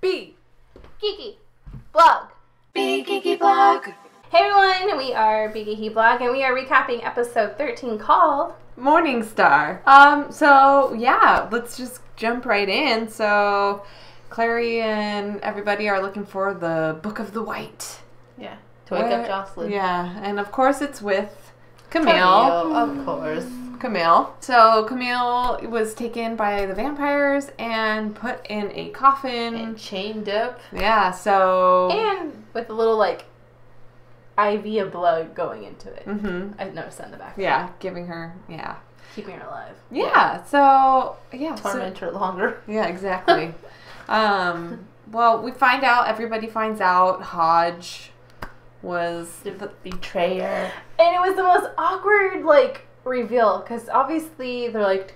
B Geeky Blog. B Geeky Blog. Hey everyone, we are B Geeky Blog, and we are recapping episode 13 called Morning Star. So yeah, let's just jump right in. So Clary and everybody are looking for the Book of the White. Yeah. To wake up Jocelyn. Yeah, and of course it's with Camille. Of course. Camille. So Camille was taken by the vampires and put in a coffin. And chained up. Yeah, so... and with a little like IV of blood going into it. Mm-hmm. I noticed that in the back. Yeah, giving her, yeah. Keeping her alive. Yeah, so, yeah. Torment her longer. Yeah, exactly. Well, we find out, everybody finds out Hodge was The betrayer. And it was the most awkward, like, reveal, because obviously they're like,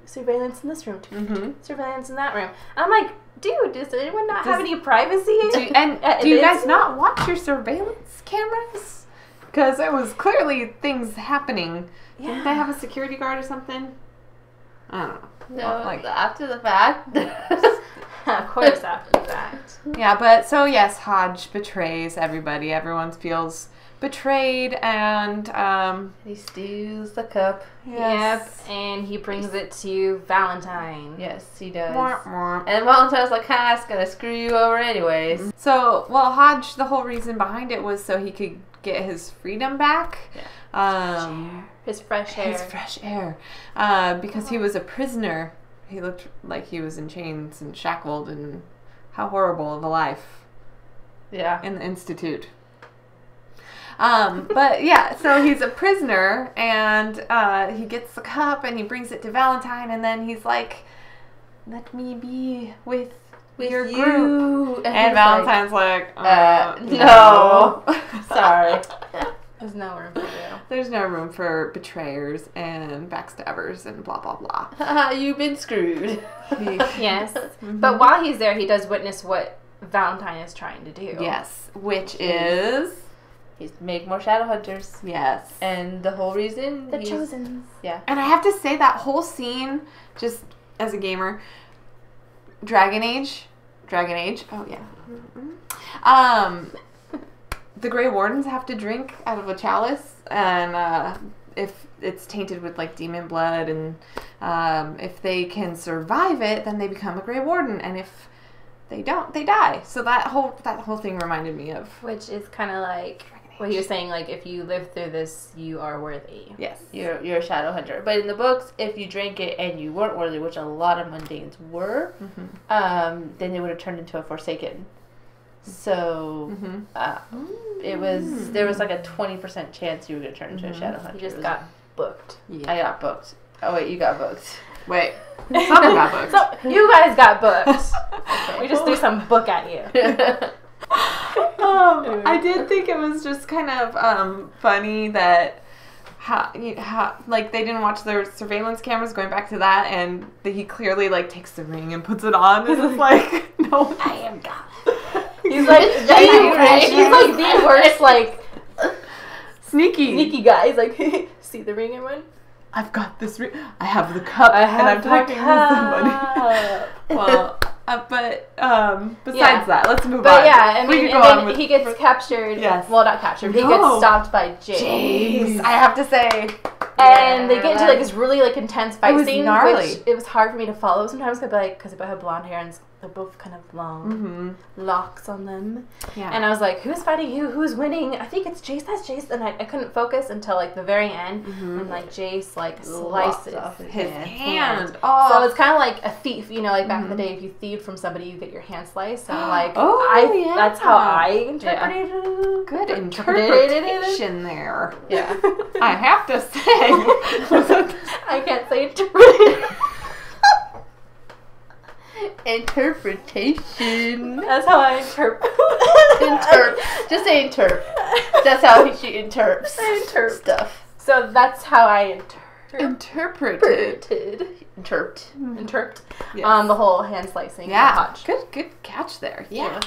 surveillance in this room, surveillance in that room. I'm like, dude, does anyone not have any privacy? Do you guys not watch your surveillance cameras? Because there was clearly things happening. Yeah. Didn't they have a security guard or something? I don't know. No, Well, like, after the fact. Of course, after the fact. yeah, but so yes, Hodge betrays everybody. Everyone feels betrayed, and He steals the cup. yes. Yep, and he brings it to Valentine. Yes, he does. Mwah, mwah. And Valentine's like, it's gonna screw you over anyways. So, well, Hodge, the whole reason behind it was so he could get his freedom back. Yeah. His fresh air. His fresh air. Because he was a prisoner. He looked like he was in chains and shackled, and how horrible of a life Yeah. in the Institute. But yeah, so he's a prisoner, and he gets the cup and he brings it to Valentine, and then he's like, let me be with your group. And he's Valentine's like, no. Sorry. There's no room for you. There's no room for betrayers and backstabbers and blah, blah, blah. You've been screwed. Yes. But while he's there, he does witness what Valentine is trying to do. Yes, which is... He's make more Shadowhunters. Yes. And the whole reason... The Chosens. Yeah. And I have to say that whole scene, just as a gamer, Dragon Age. Oh, yeah. The Grey Wardens have to drink out of a chalice, and if it's tainted with like demon blood, and if they can survive it, then they become a Grey Warden, and if they don't, they die. So that whole thing reminded me of, Which is kind of like what he was saying, like, if you live through this, you are worthy. yes, You're a Shadowhunter. But in the books, if you drank it and you weren't worthy, which a lot of mundanes were, then they would have turned into a Forsaken. So there was like a 20% chance you were going to turn into a Shadowhunter. You just got booked. yeah. I got booked. Oh wait, you got booked. Wait, someone got booked. So, you guys got booked. Okay. We just threw some book at you. I did think it was just kind of funny that how like they didn't watch their surveillance cameras, going back to that, and he clearly like takes the ring and puts it on, and it's like, no, I am God. He's like he's like the worst like sneaky guy. He's like, see the ring, everyone? I've got this ring. I have the cup, and I'm talking to somebody. Well, besides that, let's move on. But yeah, I We mean, could go and on then with- he gets captured. Yes. Well, not captured. He No. gets stopped by Jace. Jeez, I have to say, And they get into like this really like intense fight was scene, gnarly. which it was hard for me to follow sometimes because I have blonde hair and they're both kind of long locks on them. yeah, And I was like, who's fighting who? Who's winning? I think it's Jace. That's Jace. And I couldn't focus until like the very end when like Jace like slices off his hand. hand. So it's kind of like a thief, you know, like back in the day, if you thieved from somebody, you get your hand sliced. And like, Oh, that's how I Yeah. interpreted it. Good interpretation there. Yeah. I have to say. I can't say interpreted. Interpretation. That's how I interpret. Just say interp. That's how she interprets Interp. stuff. So that's how I Interpreted. interpret Yes. the whole hand slicing. Yeah. Hodge. Good catch there. Yeah.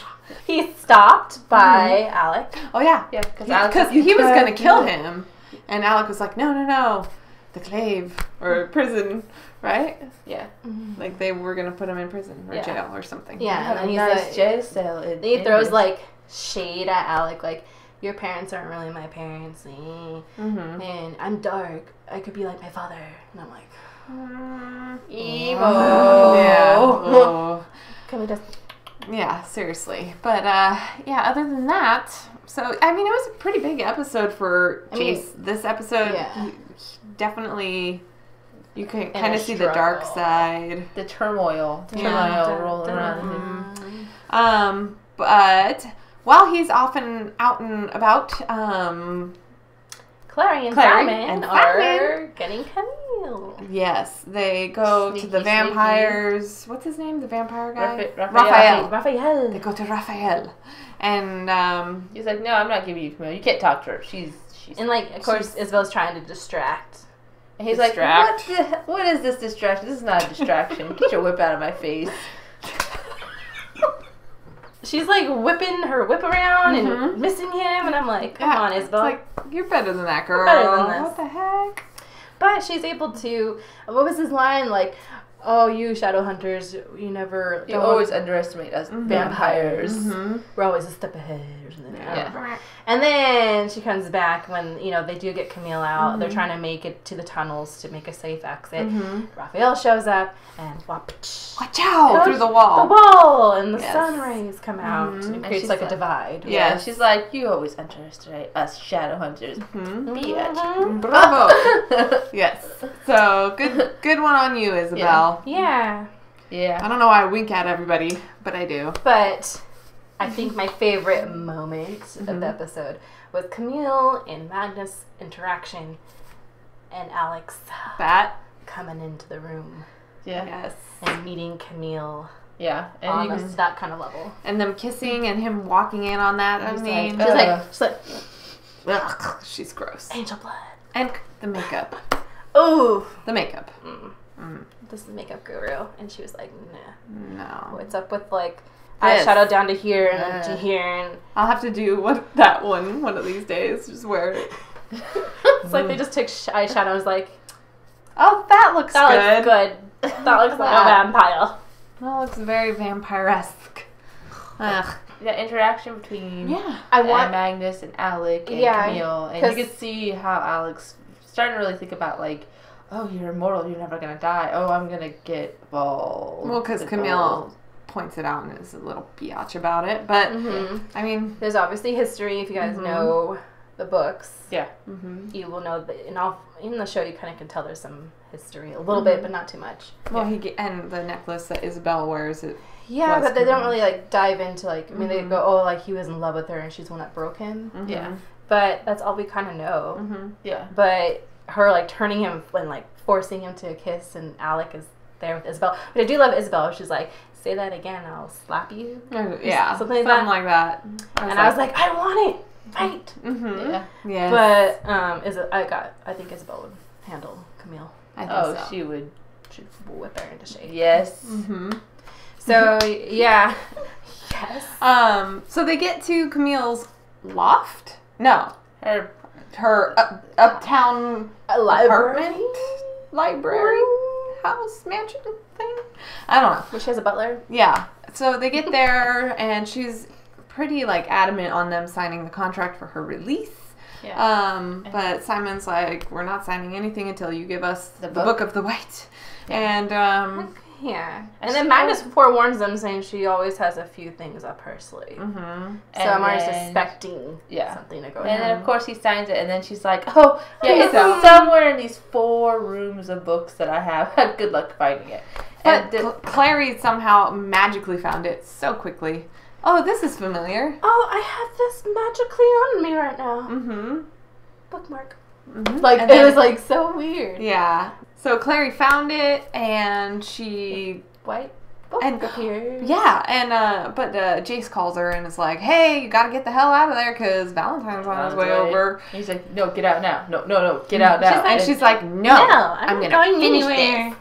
He's stopped by Alec. Oh yeah. Yeah, Because he was gonna kill him, and Alec was like, no. the clave or prison, right? Yeah. Like they were gonna put him in prison or jail or something. Yeah, and then he's nice like, jail cell. he throws like shade at Alec, like, your parents aren't really my parents, and I'm dark. I could be like my father, and I'm like, emo. Yeah. Oh. Can we just? Yeah, seriously. But yeah, other than that, so I mean, it was a pretty big episode for Jace. This episode, definitely, you can kind of see the dark side, the turmoil rolling around. But while he's often out and about, Clary and Simon are getting Camille. Yes, they go to the vampires. What's his name? The vampire guy? Raphael. They go to Raphael. And he's like, no, I'm not giving you Camille. You can't talk to her. She's and like, of course, Isabel's trying to distract. And he's like, what is this distraction? This is not a distraction. Get your whip out of my face. She's like whipping her whip around and missing him, and I'm like, come on, Isabel. It's like, you're better than that, girl. You're better than this. What the heck? But she's able to, what was his line? Like, oh, you Shadowhunters, you always underestimate us vampires. We're always a step ahead or something. Yeah. And then she comes back when, they do get Camille out. They're trying to make it to the tunnels to make a safe exit. Raphael shows up and watch out through the wall. The wall and the sun rays come out. And it creates like a divide. Yeah, she's like, you always underestimate us Shadowhunters. Bitch. Bravo. Yes. So good one on you, Isabel. Yeah. I don't know why I wink at everybody, but I do. But I think my favorite moment of the episode was Camille and Magnus' interaction and Alex coming into the room. Yeah. Yes. And meeting Camille. Yeah. And on that kind of level. And them kissing and him walking in on that. I mean, she's like, ugh, she's gross. Angel blood. And the makeup. Oh. The makeup. This is the makeup guru. And she was like, nah. No. What's up with like eyeshadow down to here and then to here, and I'll have to do that one of these days. Just wear it. It's like they just took eyeshadow and was like, oh, that looks good. That looks like a vampire. That looks very vampire-esque. Ugh. The interaction between Magnus and Alec and Camille, and you could see how Alec's starting to really think about like, oh, you're immortal, you're never gonna die. Oh, I'm gonna get involved. Well, because Camille points it out and is a little biatch about it, but I mean, there's obviously history. If you guys know the books, you will know that in the show you kind of can tell there's some history, a little bit, but not too much. Well, and the necklace that Isabel wears, but they don't really like dive into like. I mean, they go, oh, like he was in love with her and she's the one that broke him. But that's all we kind of know. But her like turning him and like forcing him to kiss, and Alec is there with Isabel. But I do love Isabel. She's like, say that again, I'll slap you. Yeah, something like that. I was like, I want it. Fight. Yeah. But I think Isabel would handle Camille. I think so. She would. She'd whip her into shape. Yes. So yeah. Yes. So they get to Camille's loft. No. Her uptown apartment, library, house, mansion thing. I don't know. But she has a butler. Yeah. So they get there, and she's pretty like adamant on them signing the contract for her release. Yeah. But Simon's like, we're not signing anything until you give us the Book of the White. And and then Magnus forewarns them, saying she always has a few things up her sleeve. So I'm already suspecting something to go down. And then of course he signs it, and then she's like, oh yeah, it's somewhere in these 4 rooms of books that I have. Good luck finding it. But Clary somehow magically found it so quickly. Oh, this is familiar. Oh, I have this magically on me right now. Bookmark. Like, and it was like so weird. Yeah. So Clary found it, and she white book appeared. Yeah, and but Jace calls her and is like, "Hey, you gotta get the hell out of there because Valentine's on his way over." He's like, "No, get out now! No, get out now!" She's like, "No, I'm gonna finish this.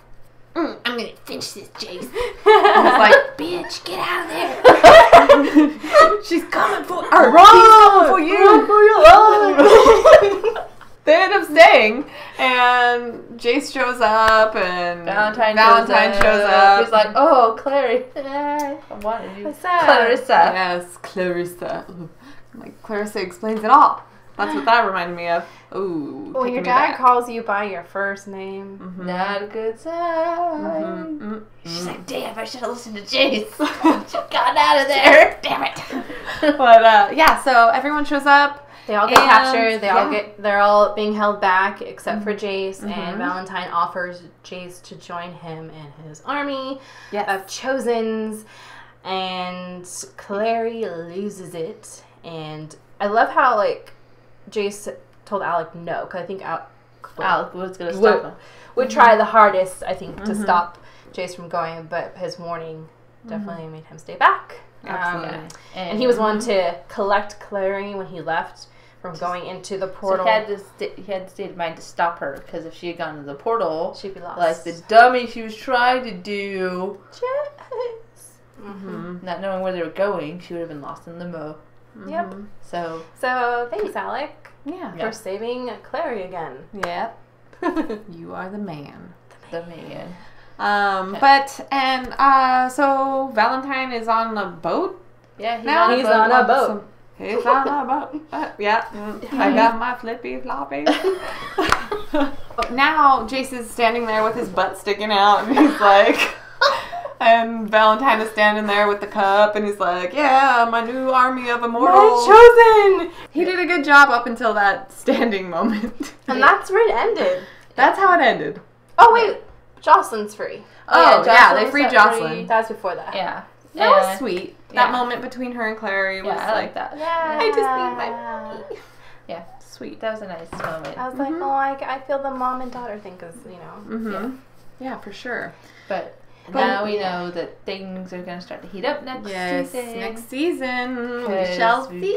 I'm gonna finish this, Jace." I was like, "Bitch, get out of there!" She's coming for he's coming for you. Run for your life. They end up staying, and Jace shows up and Valentine shows up. He's like, oh, Clary. I wanted you. What's up? Clarissa. Yes, Clarissa. I'm like, Clarissa explains it all. That's what that reminded me of. Ooh. When your dad calls you by your first name. Not a good sign. She's like, damn, I should have listened to Jace. Should have gotten out of there. Damn it. But yeah, so everyone shows up. They all get captured. They're all being held back except for Jace. And Valentine offers Jace to join him in his army of Chosens. And Clary loses it. And I love how like Jace told Alec no, because I think Alec was going to stop him. Would try the hardest, I think, to stop Jace from going, but his warning definitely made him stay back. Absolutely. And he was one to collect Clary when he left from going into the portal. So he had the state of mind to stop her, because if she had gone to the portal, she'd be lost. Like the dummy she was trying to do, Jace. not knowing where they were going, she would have been lost in limbo. Yep. So thanks, Alec. Yeah. For saving Clary again. Yep. You are the man. The man. So Valentine is on a boat. Yeah, he's on a boat. He's on a boat. I got my flippy floppy. Now Jace is standing there with his butt sticking out, and he's like. And Valentine is standing there with the cup, and he's like, yeah, my new army of immortals. My chosen! He did a good job up until that standing moment. And that's where it ended. That's how it ended. Oh, wait. Jocelyn's free. Oh, yeah, they freed Jocelyn. That was before that. Yeah. That was sweet. That moment between her and Clary was I like that. Yeah. I just need my mommy. Yeah. Sweet. That was a nice moment. I was like, oh, I feel the mom and daughter thing, because, Yeah, for sure. But now we know that things are going to start to heat up next season. Next season. We shall see.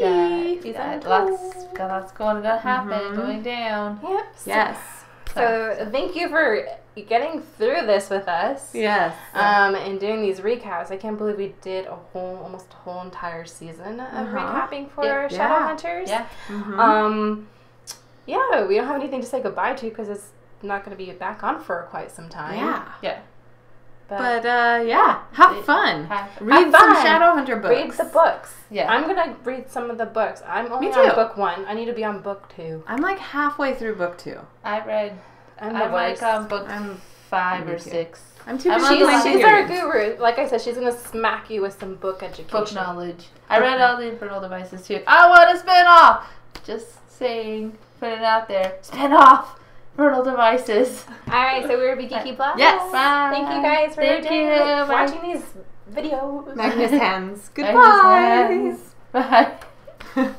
Got lots going to happen, going down. Yep. Yes. So thank you for getting through this with us. Yes. And doing these recaps. I can't believe we did almost a whole entire season of recapping for Shadowhunters. Yeah. Yeah, we don't have anything to say goodbye to because it's not going to be back on for quite some time. Yeah. But have fun. Read have fun. some Shadowhunter books. Read the books. Yeah. I'm going to read some of the books. I'm only on book 1. I need to be on book 2. I'm like halfway through book 2. I'm like on book 5 or 6. I'm too She's our guru. Like I said, she's going to smack you with some book education. Book knowledge. I read all the Infernal Devices too. I want to spin off! Just saying. Put it out there. Spin off! Infernal Devices. Alright, so we're Geeky Blast. Yes. Bye. Thank you guys for watching these videos. Magnus hands. Goodbye. Magnus hands. Bye.